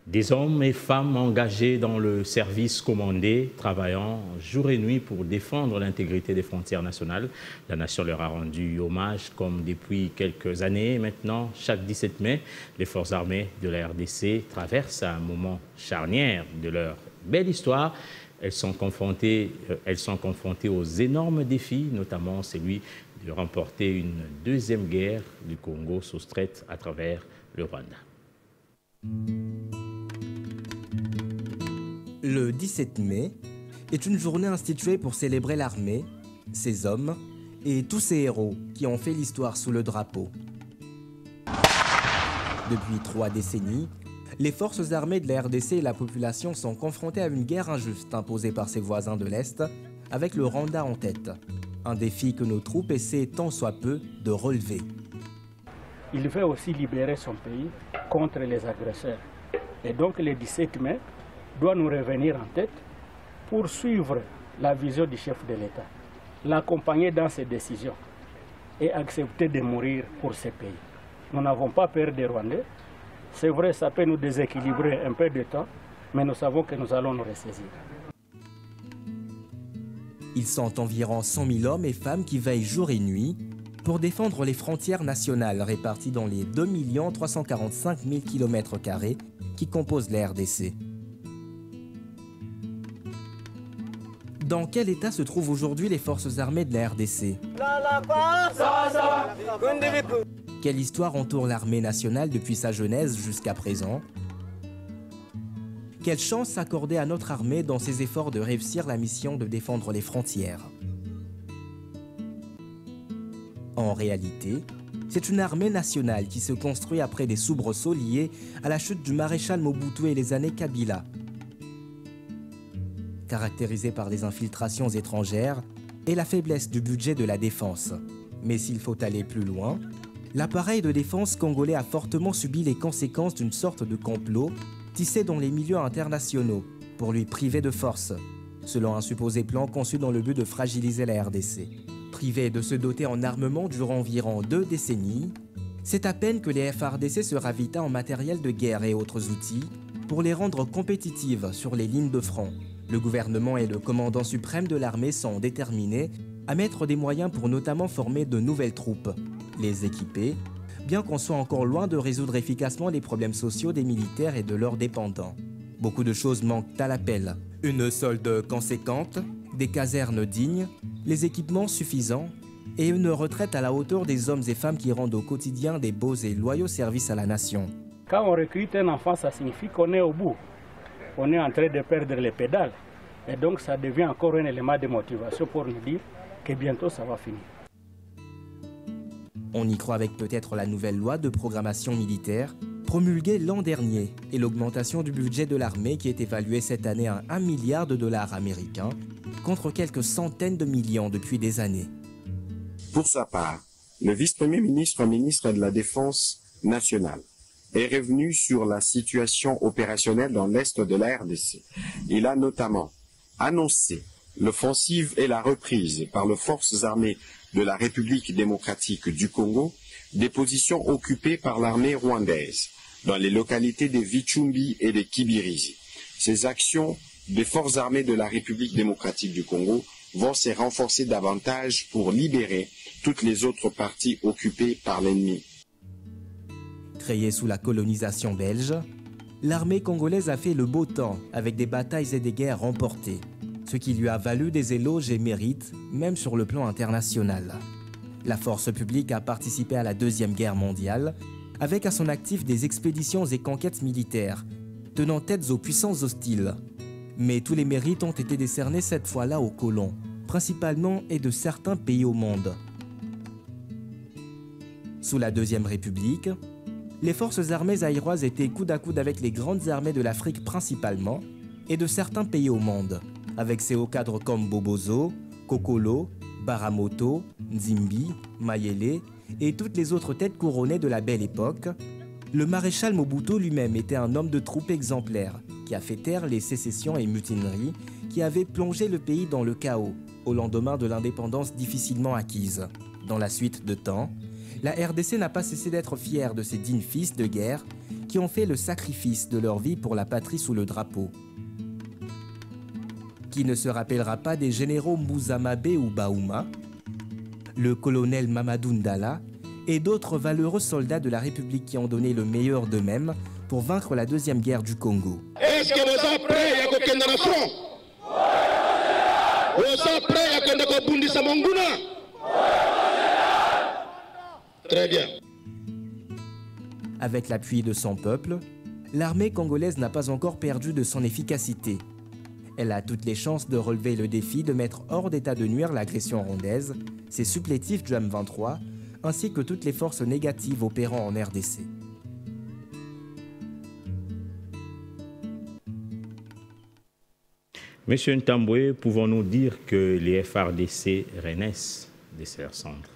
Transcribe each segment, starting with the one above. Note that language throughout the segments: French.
Des hommes et femmes engagés dans le service commandé, travaillant jour et nuit pour défendre l'intégrité des frontières nationales. La nation leur a rendu hommage comme depuis quelques années. Maintenant, chaque 17 mai, les forces armées de la RDC traversent un moment charnière de leur belle histoire. Elles sont confrontées aux énormes défis, notamment celui de remporter une deuxième guerre du Congo soustraite à travers le Rwanda. Le 17 mai est une journée instituée pour célébrer l'armée, ses hommes et tous ces héros qui ont fait l'histoire sous le drapeau. Depuis 3 décennies, les forces armées de la RDC et la population sont confrontées à une guerre injuste imposée par ses voisins de l'Est, avec le Rwanda en tête. Un défi que nos troupes essaient tant soit peu de relever. Il veut aussi libérer son pays contre les agresseurs. Et donc le 17 mai doit nous revenir en tête pour suivre la vision du chef de l'État, l'accompagner dans ses décisions et accepter de mourir pour ce pays. Nous n'avons pas peur des Rwandais. C'est vrai, ça peut nous déséquilibrer un peu de temps, mais nous savons que nous allons nous ressaisir. Ils sont environ 100 000 hommes et femmes qui veillent jour et nuit pour défendre les frontières nationales réparties dans les 2 345 000 km² qui composent la RDC. Dans quel état se trouvent aujourd'hui les forces armées de la RDC? Quelle histoire entoure l'armée nationale depuis sa genèse jusqu'à présent? Quelle chance s'accorder à notre armée dans ses efforts de réussir la mission de défendre les frontières? En réalité, c'est une armée nationale qui se construit après des soubresauts liés à la chute du maréchal Mobutu et les années Kabila. Caractérisée par les infiltrations étrangères et la faiblesse du budget de la défense. Mais s'il faut aller plus loin, l'appareil de défense congolais a fortement subi les conséquences d'une sorte de complot tissé dans les milieux internationaux pour lui priver de force, selon un supposé plan conçu dans le but de fragiliser la RDC. Privé de se doter en armement durant environ 2 décennies, c'est à peine que les FARDC se ravitaient en matériel de guerre et autres outils pour les rendre compétitives sur les lignes de front. Le gouvernement et le commandant suprême de l'armée sont déterminés à mettre des moyens pour notamment former de nouvelles troupes, les équiper, bien qu'on soit encore loin de résoudre efficacement les problèmes sociaux des militaires et de leurs dépendants. Beaucoup de choses manquent à l'appel. Une solde conséquente, des casernes dignes, les équipements suffisants et une retraite à la hauteur des hommes et femmes qui rendent au quotidien des beaux et loyaux services à la nation. Quand on recrute un enfant, ça signifie qu'on est au bout. On est en train de perdre les pédales. Et donc ça devient encore un élément de motivation pour nous dire que bientôt ça va finir. On y croit avec peut-être la nouvelle loi de programmation militaire promulguée l'an dernier et l'augmentation du budget de l'armée qui est évalué cette année à $1 milliard américains contre quelques centaines de millions depuis des années. Pour sa part, le vice-premier ministre de la Défense nationale est revenu sur la situation opérationnelle dans l'est de la RDC. Il a notamment annoncé l'offensive et la reprise par les forces armées de la République démocratique du Congo des positions occupées par l'armée rwandaise dans les localités de Vichumbi et de Kibirizi. Ces actions des forces armées de la République démocratique du Congo vont se renforcer davantage pour libérer toutes les autres parties occupées par l'ennemi. Créée sous la colonisation belge, l'armée congolaise a fait le beau temps avec des batailles et des guerres remportées, ce qui lui a valu des éloges et mérites, même sur le plan international. La force publique a participé à la Deuxième Guerre mondiale, avec à son actif des expéditions et conquêtes militaires, tenant tête aux puissances hostiles. Mais tous les mérites ont été décernés cette fois-là aux colons, principalement et de certains pays au monde. Sous la Deuxième République, les forces armées zaïroises étaient coude à coude avec les grandes armées de l'Afrique principalement et de certains pays au monde, avec ses hauts cadres comme Bobozo, Kokolo, Baramoto, Nzimbi, Mayele et toutes les autres têtes couronnées de la belle époque. Le maréchal Mobutu lui-même était un homme de troupe exemplaire qui a fait taire les sécessions et mutineries qui avaient plongé le pays dans le chaos au lendemain de l'indépendance difficilement acquise. Dans la suite de temps, La RDC n'a pas cessé d'être fière de ces dignes fils de guerre qui ont fait le sacrifice de leur vie pour la patrie sous le drapeau. Qui ne se rappellera pas des généraux Mbouzamabe ou Baouma, le colonel Mamadou Ndala et d'autres valeureux soldats de la République qui ont donné le meilleur d'eux-mêmes pour vaincre la deuxième guerre du Congo. Est-ce que vous êtes prêts à aller dans le front? Vous êtes prêts à aller dans le Samonguna? Très bien. Avec l'appui de son peuple, l'armée congolaise n'a pas encore perdu de son efficacité. Elle a toutes les chances de relever le défi de mettre hors d'état de nuire l'agression rwandaise, ses supplétifs du M23, ainsi que toutes les forces négatives opérant en RDC. Monsieur Ntambwe, pouvons-nous dire que les FARDC renaissent de leurs cendres?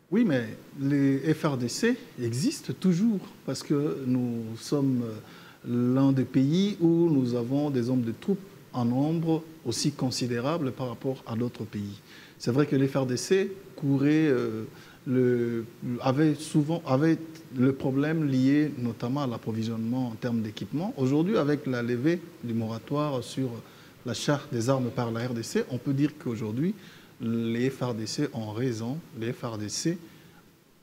Oui, mais les FARDC existent toujours parce que nous sommes l'un des pays où nous avons des hommes de troupes en nombre aussi considérable par rapport à d'autres pays. C'est vrai que les FARDC avaient le problème lié notamment à l'approvisionnement en termes d'équipement. Aujourd'hui, avec la levée du moratoire sur la charte des armes par la RDC, on peut dire qu'aujourd'hui, les FARDC ont raison. Les FARDC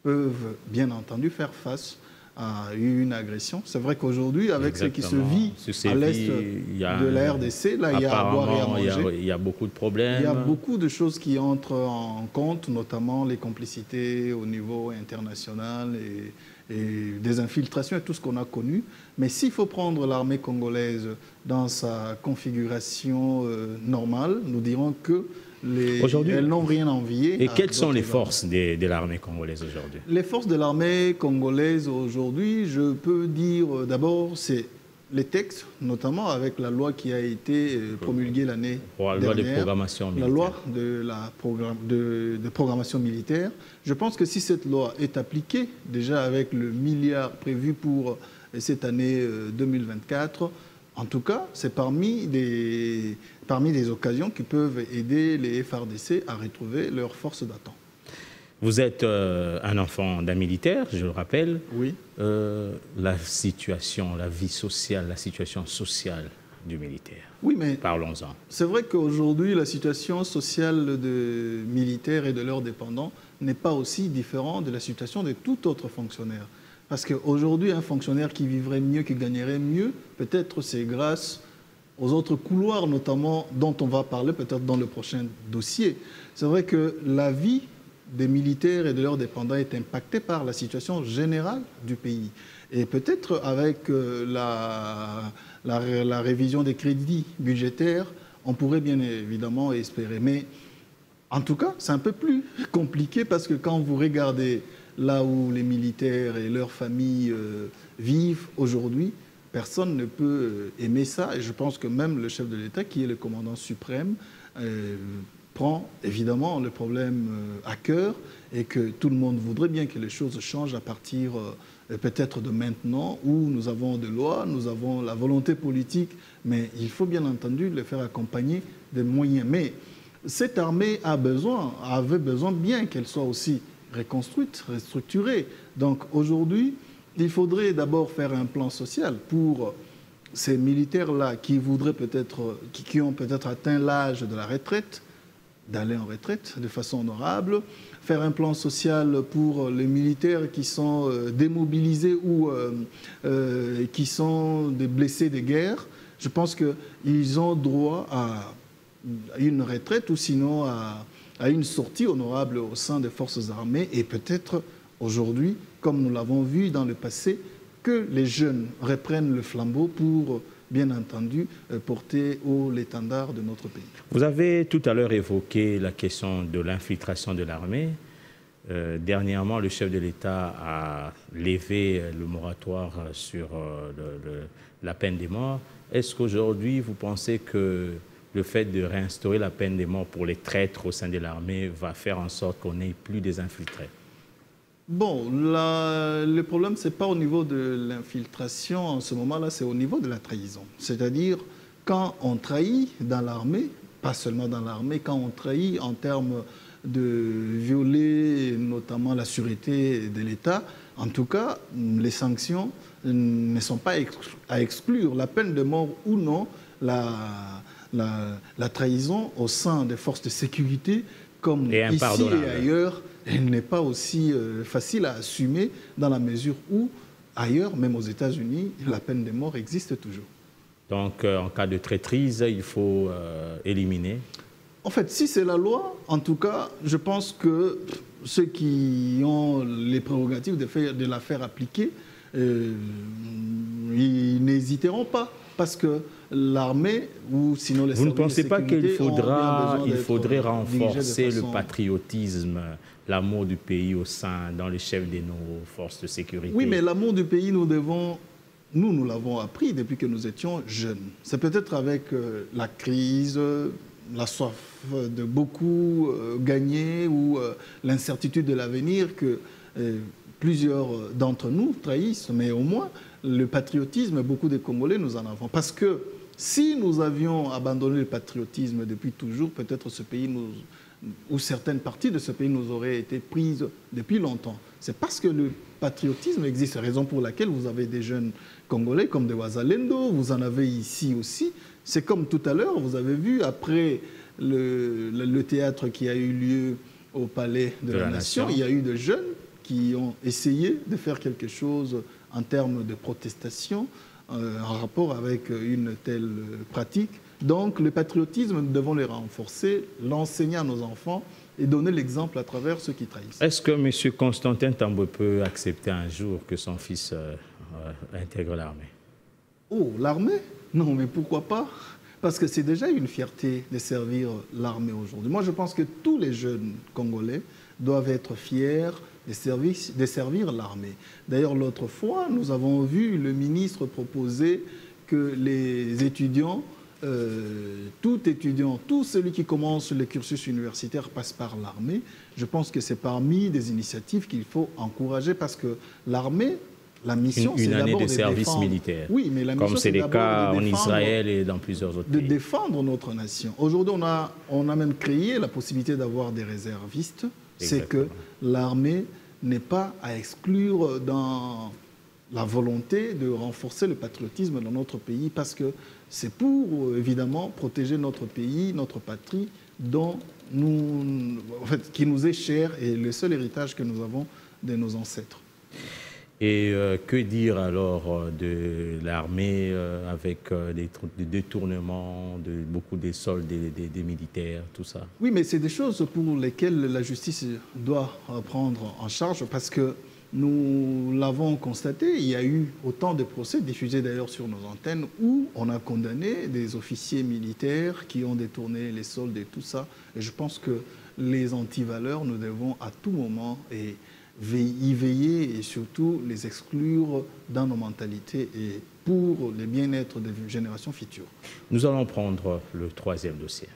peuvent bien entendu faire face à une agression. C'est vrai qu'aujourd'hui, avec ce qui se vit à l'est de la RDC, là, il y a à boire et à manger. Il y a beaucoup de problèmes. Il y a beaucoup de choses qui entrent en compte, notamment les complicités au niveau international et des infiltrations et tout ce qu'on a connu. Mais s'il faut prendre l'armée congolaise dans sa configuration normale, nous dirons que elles n'ont rien à envier. Et quelles sont les forces de l'armée congolaise aujourd'hui? Les forces de l'armée congolaise aujourd'hui, je peux dire d'abord, c'est les textes, notamment avec la loi qui a été promulguée l'année dernière. La loi de programmation militaire. La loi de programmation militaire. Je pense que si cette loi est appliquée, déjà avec le milliard prévu pour cette année 2024, en tout cas, c'est parmi des occasions qui peuvent aider les FARDC à retrouver leur force d'attente. Vous êtes un enfant d'un militaire, je le rappelle. Oui. La situation, la vie sociale, la situation sociale du militaire. Oui, mais parlons-en. C'est vrai qu'aujourd'hui, la situation sociale des militaires et de leurs dépendants n'est pas aussi différente de la situation de tout autre fonctionnaire. Parce qu'aujourd'hui, un fonctionnaire qui vivrait mieux, qui gagnerait mieux, peut-être c'est grâce aux autres couloirs, notamment, dont on va parler peut-être dans le prochain dossier. C'est vrai que la vie des militaires et de leurs dépendants est impactée par la situation générale du pays. Et peut-être avec la révision des crédits budgétaires, on pourrait bien évidemment espérer. Mais en tout cas, c'est un peu plus compliqué parce que quand vous regardez là où les militaires et leurs familles vivent aujourd'hui, personne ne peut aimer ça. Et je pense que même le chef de l'État, qui est le commandant suprême, prend évidemment le problème à cœur et que tout le monde voudrait bien que les choses changent à partir peut-être de maintenant où nous avons des lois, nous avons la volonté politique, mais il faut bien entendu le faire accompagner des moyens. Mais cette armée avait besoin bien qu'elle soit aussi reconstruite, restructurée. Donc aujourd'hui, il faudrait d'abord faire un plan social pour ces militaires-là qui voudraient peut-être, qui ont peut-être atteint l'âge de la retraite, d'aller en retraite de façon honorable, faire un plan social pour les militaires qui sont démobilisés ou qui sont des blessés de guerre. Je pense qu'ils ont droit à une retraite ou sinon à une sortie honorable au sein des forces armées et peut-être aujourd'hui, comme nous l'avons vu dans le passé, que les jeunes reprennent le flambeau pour, bien entendu, porter haut l'étendard de notre pays. Vous avez tout à l'heure évoqué la question de l'infiltration de l'armée. Dernièrement, le chef de l'État a levé le moratoire sur la peine des morts. Est-ce qu'aujourd'hui, vous pensez que le fait de réinstaurer la peine des morts pour les traîtres au sein de l'armée va faire en sorte qu'on n'ait plus des infiltrés? Bon, le problème, ce n'est pas au niveau de l'infiltration en ce moment-là, c'est au niveau de la trahison. C'est-à-dire, quand on trahit dans l'armée, pas seulement dans l'armée, quand on trahit en termes de violer notamment la sûreté de l'État. En tout cas, les sanctions ne sont pas à exclure. La peine de mort ou non, la trahison au sein des forces de sécurité, comme ici et ailleurs, elle n'est pas aussi facile à assumer dans la mesure où, ailleurs, même aux États-Unis, la peine de mort existe toujours. Donc, en cas de traîtrise, il faut éliminer. En fait, si c'est la loi, en tout cas, je pense que ceux qui ont les prérogatives de la faire appliquer, ils n'hésiteront pas. Parce que l'armée, ou sinon les services de sécurité... Vous ne pensez pas qu'il faudrait renforcer le patriotisme, l'amour du pays au sein, dans les chefs de nos forces de sécurité? Oui, mais l'amour du pays, nous l'avons appris depuis que nous étions jeunes. C'est peut-être avec la crise, la soif de beaucoup gagner ou l'incertitude de l'avenir que plusieurs d'entre nous trahissent, mais au moins le patriotisme, beaucoup de Congolais, nous en avons. Parce que si nous avions abandonné le patriotisme depuis toujours, peut-être ce pays ou certaines parties de ce pays nous auraient été prises depuis longtemps. C'est parce que le patriotisme existe, raison pour laquelle vous avez des jeunes Congolais comme des Wazalendo, vous en avez ici aussi. C'est comme tout à l'heure, vous avez vu, après le théâtre qui a eu lieu au Palais de la Nation, il y a eu des jeunes qui ont essayé de faire quelque chose en termes de protestation en rapport avec une telle pratique. Donc le patriotisme, nous devons le renforcer, l'enseigner à nos enfants et donner l'exemple à travers ceux qui trahissent. Est-ce que M. Constantin Tambwe peut accepter un jour que son fils intègre l'armée? Oh, l'armée? Non, mais pourquoi pas? Parce que c'est déjà une fierté de servir l'armée aujourd'hui. Moi, je pense que tous les jeunes Congolais doivent être fiers de servir l'armée. D'ailleurs, l'autre fois, nous avons vu le ministre proposer que les étudiants, tout celui qui commence le cursus universitaire passe par l'armée. Je pense que c'est parmi des initiatives qu'il faut encourager parce que l'armée, la mission, c'est d'abord de service militaire. Oui, mais la mission, comme c'est le cas en Israël et dans plusieurs autres pays. De défendre notre nation. Aujourd'hui, on a même créé la possibilité d'avoir des réservistes. C'est que l'armée n'est pas à exclure dans la volonté de renforcer le patriotisme dans notre pays parce que c'est pour, évidemment, protéger notre pays, notre patrie, qui nous est cher et le seul héritage que nous avons de nos ancêtres. Et que dire alors de l'armée avec des détournements, beaucoup des soldes des militaires, tout ça? Oui, mais c'est des choses pour lesquelles la justice doit prendre en charge parce que nous l'avons constaté, il y a eu autant de procès diffusés d'ailleurs sur nos antennes où on a condamné des officiers militaires qui ont détourné les soldes et tout ça. Et je pense que les antivaleurs, nous devons à tout moment y veiller et surtout les exclure dans nos mentalités et pour le bien-être des générations futures. Nous allons prendre le troisième dossier.